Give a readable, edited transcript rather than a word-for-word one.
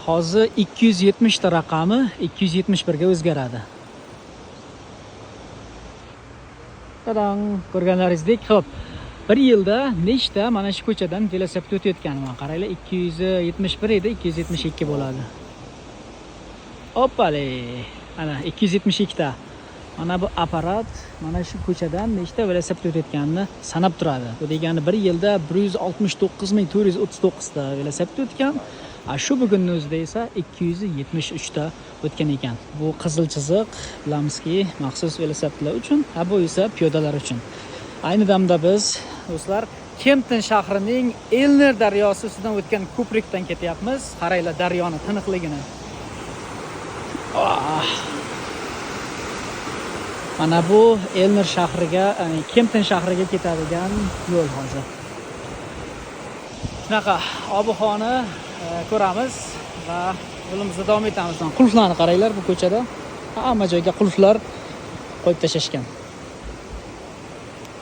Hozir 270 ta raqami 271 ga o'zgaradi. Tadang, ko'rganlaringizdek, xo'p. Bir yilda nechta mana shu ko'chadan velosiped o'tayotganman. Qaranglar, 271 edi, 272 bo'ladi. Hoppale. Ana 272 ta. Mana bu apparat mana shu ko'chadan nechta velosiped o'tayotganini sanab turadi. Bu degani bir yilda 169.439 ta velosiped o'tgan. Shu bugunning o'zida esa 273 ta o'tgan ekan. Bu qizil chiziq, bilamizki, maxsus velosipedlar uchun, bu esa piyodalar uchun. Ayni damda biz do'stlar Kempton shahrining Elner daryosi ustidan o'tgan ko'prikdan ketyapmiz. Qaranglar daryoning tiniqligini. Mana bu Elner shahriga, Kempton shahriga ketadigan yo'l hozir. Shunaqa ob-havoni ko'ramiz va yo'limizda davom etamiz. Qulflarni qaranglar, bu ko'chada hamma joyga qulflar qo'yib tashashgan.